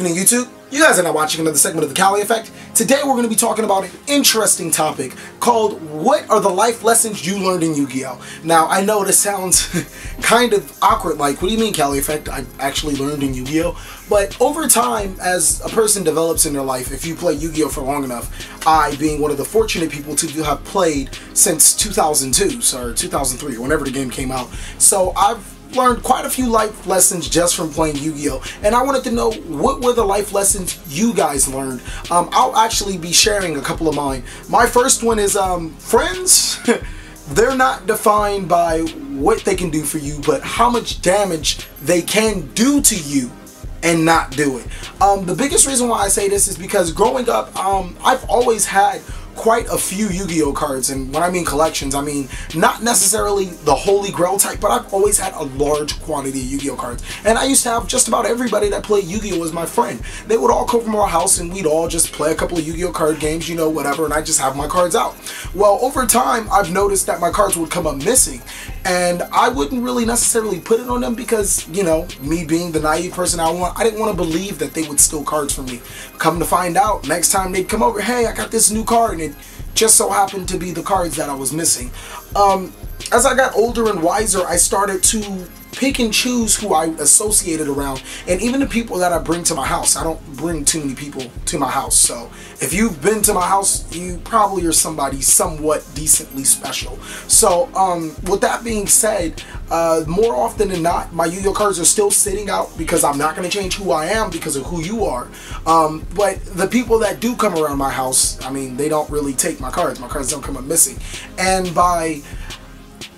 evening, YouTube. You guys are now watching another segment of The Cali Effect. Today we're going to be talking about an interesting topic called what are the life lessons you learned in Yu-Gi-Oh? Now, I know this sounds kind of awkward, like, what do you mean, Cali Effect? I actually learned in Yu-Gi-Oh! But over time, as a person develops in their life, if you play Yu-Gi-Oh! For long enough, I, being one of the fortunate people to have played since 2002, or 2003, or whenever the game came out, so I've learned quite a few life lessons just from playing Yu-Gi-Oh! And I wanted to know, what were the life lessons you guys learned? I'll actually be sharing a couple of mine. My first one is, friends, they're not defined by what they can do for you, but how much damage they can do to you and not do it. The biggest reason why I say this is because growing up, I've always had quite a few Yu-Gi-Oh cards, and when I mean collections, I mean not necessarily the holy grail type, but I've always had a large quantity of Yu-Gi-Oh cards, and I used to have just about everybody that played Yu-Gi-Oh as my friend. They would all come from our house and we'd all just play a couple of Yu-Gi-Oh card games, you know, whatever, and I just have my cards out. Well, over time, I've noticed that my cards would come up missing, and I wouldn't really necessarily put it on them because, you know, me being the naive person I didn't want to believe that they would steal cards from me. Come to find out, next time they'd come over, hey, I got this new card, and it just so happened to be the cards that I was missing. As I got older and wiser, I started to pick and choose who I associated around, and even the people that I bring to my house. I don't bring too many people to my house, so if you've been to my house, you probably are somebody somewhat decently special. So with that being said, more often than not, my Yu-Gi-Oh cards are still sitting out because I'm not going to change who I am because of who you are. But the people that do come around my house, I mean, they don't really take my cards. My cards don't come up missing. And by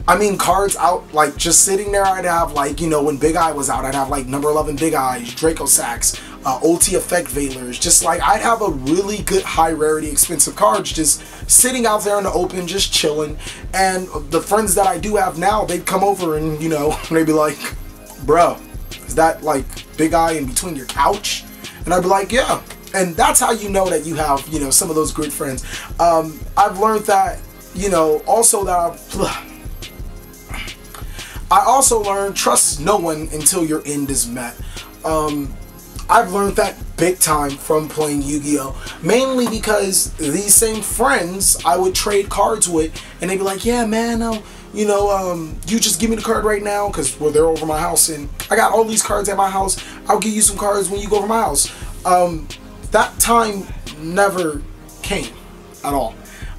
I mean cards out, like just sitting there, I'd have, like, you know, when Big Eye was out, I'd have like number 11 Big Eyes, Draco Sacks, OT Effect Veilers, just like I'd have a really good high rarity expensive cards just sitting out there in the open, just chilling. And the friends that I do have now, they'd come over and, you know, they'd be like, bro, is that like Big Eye in between your couch? And I'd be like, yeah. And that's how you know that you have, you know, some of those good friends. I've learned that, you know, also that I also learned trust no one until your end is met. I've learned that big time from playing Yu-Gi-Oh! Mainly because these same friends I would trade cards with, and they'd be like, yeah man, you know, you just give me the card right now, because they're over my house and I got all these cards at my house. I'll give you some cards when you go over my house. That time never came at all.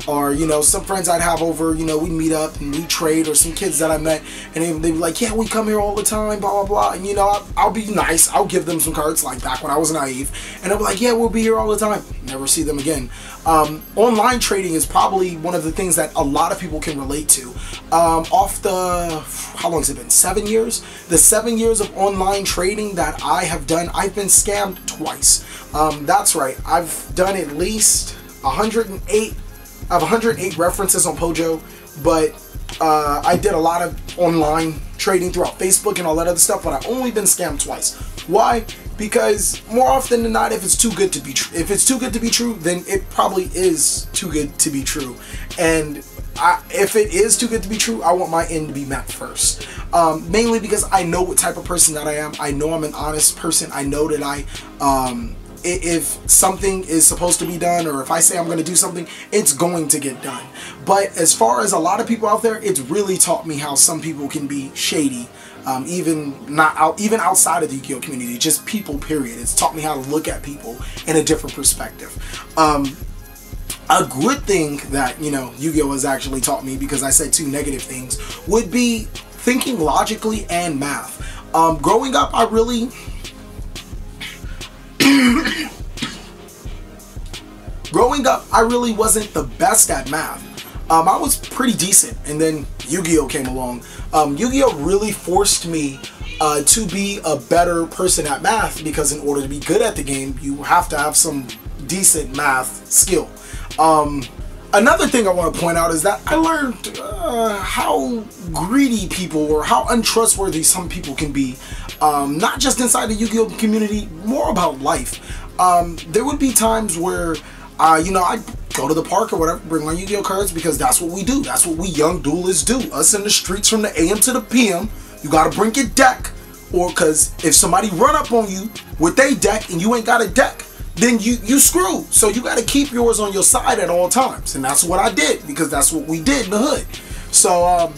Or, you know, some friends I'd have over, you know, we'd meet up and we'd trade, or some kids that I met, and they'd be like, yeah, we come here all the time, blah, blah, blah. And, you know, I'll be nice. I'll give them some cards, like back when I was naive. And they'll be like, yeah, we'll be here all the time. Never see them again. Online trading is probably one of the things that a lot of people can relate to. Off the, how long has it been? 7 years? The 7 years of online trading that I have done, I've been scammed twice. That's right. I've done at least 108. I have 108 references on Pojo, but I did a lot of online trading throughout Facebook and all that other stuff, but I've only been scammed twice. Why? Because more often than not, if it's too good to be true, then it probably is too good to be true. And if it is too good to be true, I want my end to be met first. Mainly because I know what type of person that I am. I know I'm an honest person. I know that if something is supposed to be done, or if I say I'm going to do something, it's going to get done. But as far as a lot of people out there, it's really taught me how some people can be shady, even outside of the Yu-Gi-Oh community, just people, period. It's taught me how to look at people in a different perspective. A good thing that, you know, Yu-Gi-Oh has actually taught me, because I said two negative things, would be thinking logically and math. Growing up, I really wasn't the best at math. I was pretty decent, and then Yu-Gi-Oh came along. Yu-Gi-Oh really forced me to be a better person at math, because in order to be good at the game, you have to have some decent math skill. Another thing I want to point out is that I learned how greedy people, or how untrustworthy some people can be, not just inside the Yu-Gi-Oh community, more about life. There would be times where, you know, I'd go to the park or whatever, bring my Yu-Gi-Oh cards, because that's what we do. That's what we young duelists do. Us in the streets from the AM to the PM. You gotta bring your deck, Or because if somebody run up on you with their deck and you ain't got a deck, then you screwed. So you got to keep yours on your side at all times. And that's what I did, because that's what we did in the hood. So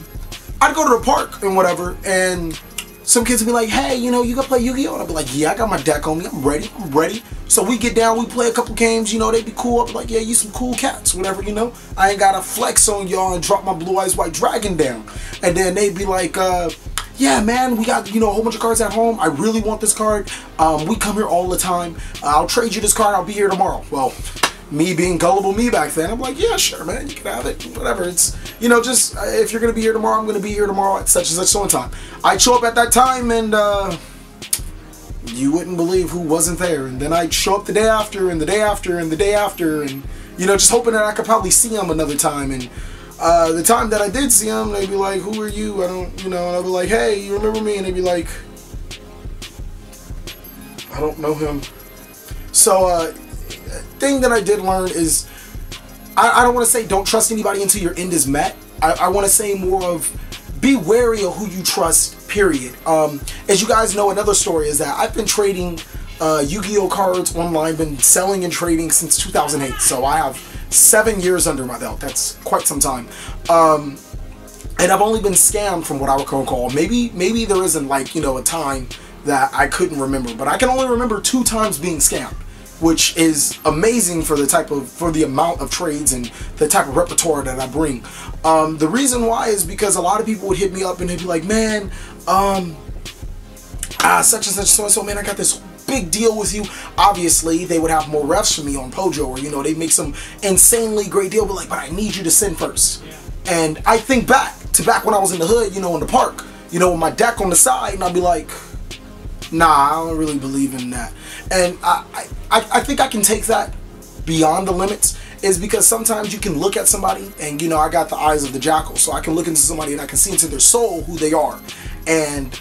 I'd go to the park and whatever, and some kids would be like, hey, you know, you gonna play Yu-Gi-Oh? And I'd be like, yeah, I got my deck on me, I'm ready. So we get down, we play a couple games, you know, they'd be cool. I'd be like, yeah, you some cool cats, whatever, you know. I ain't gotta flex on y'all and drop my Blue Eyes White Dragon down. And then they'd be like, yeah, man, we got, you know, a whole bunch of cards at home. I really want this card. We come here all the time. I'll trade you this card. I'll be here tomorrow. Well, me being gullible me back then, I'm like, yeah, sure, man, you can have it, whatever. It's, you know, just if you're gonna be here tomorrow, I'm gonna be here tomorrow at such and such so time. I'd show up at that time, and you wouldn't believe who wasn't there. And then I'd show up the day after, and the day after, and the day after, and you know, just hoping that I could probably see them another time. And the time that I did see them, they'd be like, who are you? I don't, you know, and I'd be like, hey, you remember me? And they'd be like, I don't know him. So, thing that I did learn is, I don't want to say don't trust anybody until your end is met. I want to say more of, be wary of who you trust, period. As you guys know, another story is that I've been trading Yu-Gi-Oh cards online, been selling and trading since 2008. So I have 7 years under my belt. That's quite some time. And I've only been scammed from what I would recall. Maybe there isn't, like, you know, a time that I couldn't remember, but I can only remember 2 times being scammed, which is amazing for the amount of trades and the type of repertoire that I bring. The reason why is because a lot of people would hit me up and they'd be like, man, such and such so-and-so, man, I got this big deal with you. Obviously, they would have more refs for me on Pojo, or, you know, they make some insanely great deal, but like, but I need you to send first. Yeah. And I think back when I was in the hood, you know, in the park, you know, with my deck on the side, and I'd be like, nah, I don't really believe in that. And I think I can take that beyond the limits, is because sometimes you can look at somebody and, you know, I got the eyes of the jackal, so I can look into somebody and I can see into their soul who they are. And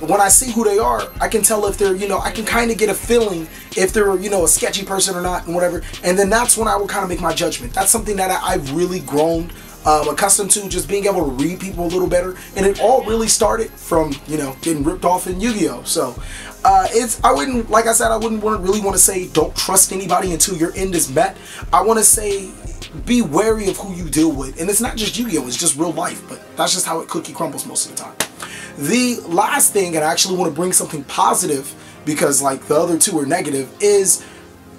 when I see who they are, I can tell if they're, you know, I can kind of get a feeling if they're, you know, a sketchy person or not, and whatever. And then that's when I will kind of make my judgment. That's something that I've really grown accustomed to, just being able to read people a little better. And it all really started from, you know, getting ripped off in Yu-Gi-Oh. So I wouldn't, like I said, I wouldn't really want to say don't trust anybody until your end is met. I want to say be wary of who you deal with. And it's not just Yu-Gi-Oh, it's just real life, but that's just how it cookie crumbles most of the time. The last thing, and I actually want to bring something positive, because like the other two are negative, is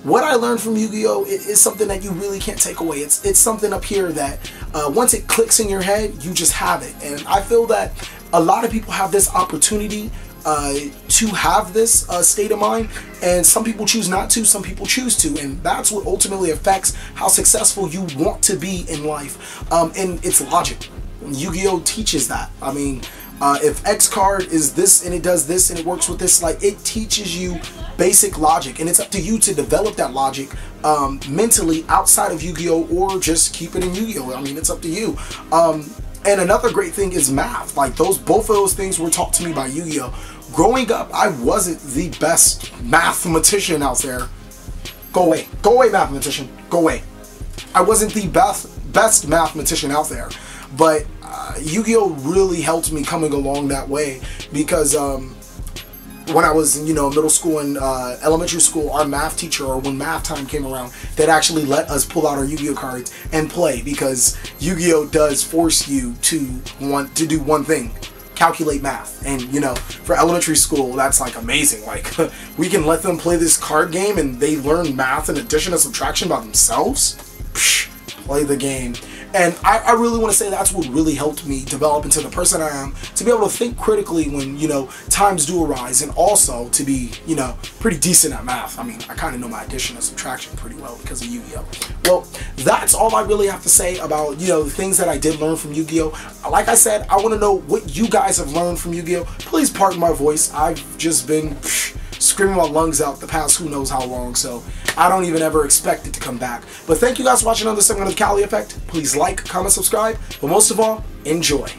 what I learned from Yu-Gi-Oh! Is something that you really can't take away. It's something up here that once it clicks in your head, you just have it. And I feel that a lot of people have this opportunity to have this state of mind, and some people choose not to, some people choose to, and that's what ultimately affects how successful you want to be in life. And it's logic. Yu-Gi-Oh! Teaches that. I mean, if X card is this and it does this and it works with this, like, it teaches you basic logic, and it's up to you to develop that logic mentally outside of Yu-Gi-Oh, or just keep it in Yu-Gi-Oh. I mean, it's up to you. And another great thing is math. Like, both of those things were taught to me by Yu-Gi-Oh. Growing up, I wasn't the best mathematician out there. Go away, mathematician, go away. I wasn't the best mathematician out there, but Yu-Gi-Oh really helped me coming along that way, because when I was in, you know, middle school and elementary school, our math teacher, or when math time came around, they'd actually let us pull out our Yu-Gi-Oh cards and play, because Yu-Gi-Oh does force you to want to do one thing: calculate math. And, you know, for elementary school, that's like amazing. Like, we can let them play this card game and they learn math and addition and subtraction by themselves. Psh, play the game. And I really want to say that's what really helped me develop into the person I am, to be able to think critically when, you know, times do arise, and also to be, you know, pretty decent at math. I mean, I kind of know my addition and subtraction pretty well because of Yu-Gi-Oh. Well, that's all I really have to say about, you know, the things that I did learn from Yu-Gi-Oh. Like I said, I want to know what you guys have learned from Yu-Gi-Oh. Please pardon my voice. I've just been screaming my lungs out the past who knows how long, so I don't even ever expect it to come back. But thank you guys for watching another segment of The Cali Effect. Please like, comment, subscribe, but most of all, enjoy.